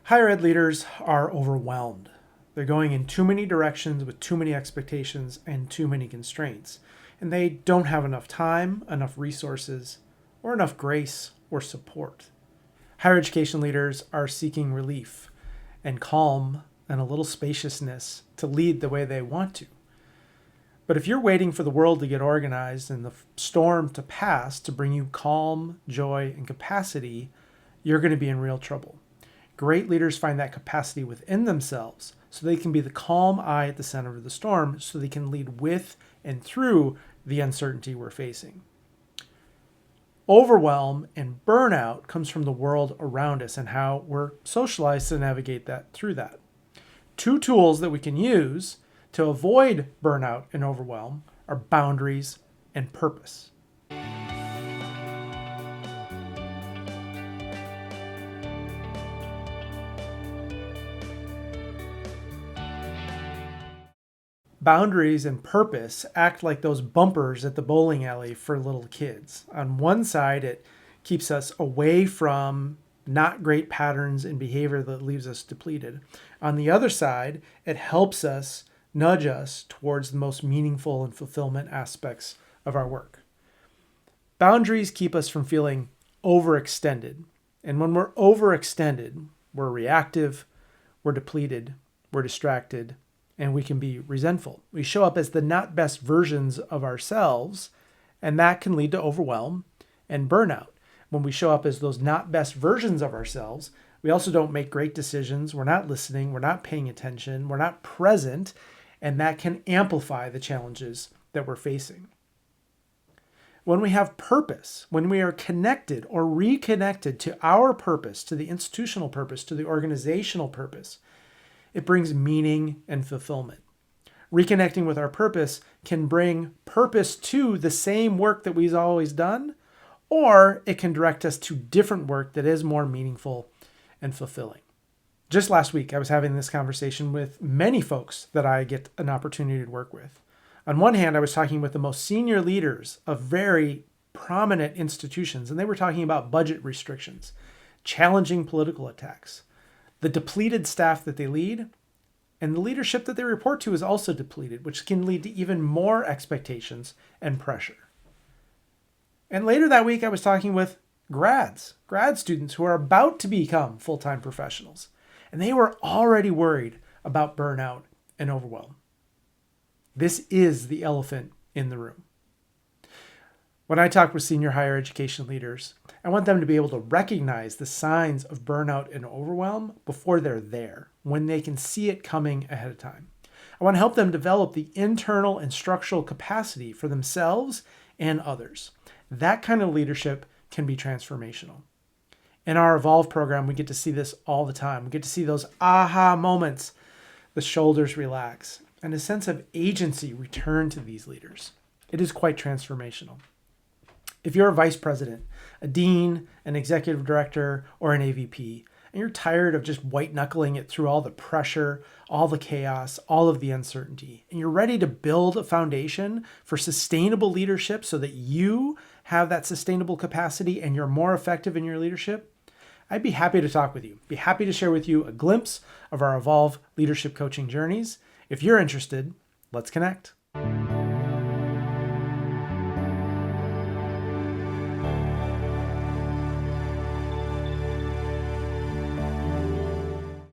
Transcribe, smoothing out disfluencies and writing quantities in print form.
Higher ed leaders are overwhelmed. They're going in too many directions with too many expectations and too many constraints. And they don't have enough time, enough resources, or enough grace or support. Higher education leaders are seeking relief and calm and a little spaciousness to lead the way they want to. But if you're waiting for the world to get organized and the storm to pass to bring you calm, joy, and capacity, you're going to be in real trouble. Great leaders find that capacity within themselves so they can be the calm eye at the center of the storm so they can lead with and through the uncertainty we're facing. Overwhelm and burnout comes from the world around us and how we're socialized to navigate through that. Two tools that we can use to avoid burnout and overwhelm are boundaries and purpose. Boundaries and purpose act like those bumpers at the bowling alley for little kids. On one side, it keeps us away from not great patterns and behavior that leaves us depleted. On the other side, it helps us nudge us towards the most meaningful and fulfillment aspects of our work. Boundaries keep us from feeling overextended. And when we're overextended, we're reactive, we're depleted, we're distracted, and we can be resentful. We show up as the not best versions of ourselves, and that can lead to overwhelm and burnout. When we show up as those not best versions of ourselves, we also don't make great decisions. We're not listening. We're not paying attention. We're not present, and that can amplify the challenges that we're facing. When we have purpose, when we are connected or reconnected to our purpose, to the institutional purpose, to the organizational purpose, it brings meaning and fulfillment. Reconnecting with our purpose can bring purpose to the same work that we've always done, or it can direct us to different work that is more meaningful and fulfilling. Just last week, I was having this conversation with many folks that I get an opportunity to work with. On one hand, I was talking with the most senior leaders of very prominent institutions, and they were talking about budget restrictions, challenging political attacks, the depleted staff that they lead, and the leadership that they report to is also depleted, which can lead to even more expectations and pressure. And later that week, I was talking with grad students who are about to become full-time professionals, and they were already worried about burnout and overwhelm. This is the elephant in the room. When I talk with senior higher education leaders, I want them to be able to recognize the signs of burnout and overwhelm before they're there, when they can see it coming ahead of time. I want to help them develop the internal and structural capacity for themselves and others. That kind of leadership can be transformational. In our Evolve program, we get to see this all the time. We get to see those aha moments, the shoulders relax, and a sense of agency return to these leaders. It is quite transformational. If you're a vice president, a dean, an executive director, or an AVP, and you're tired of just white knuckling it through all the pressure, all the chaos, all of the uncertainty, and you're ready to build a foundation for sustainable leadership so that you have that sustainable capacity and you're more effective in your leadership, I'd be happy to talk with you. Be happy to share with you a glimpse of our Evolve leadership coaching journeys. If you're interested, let's connect.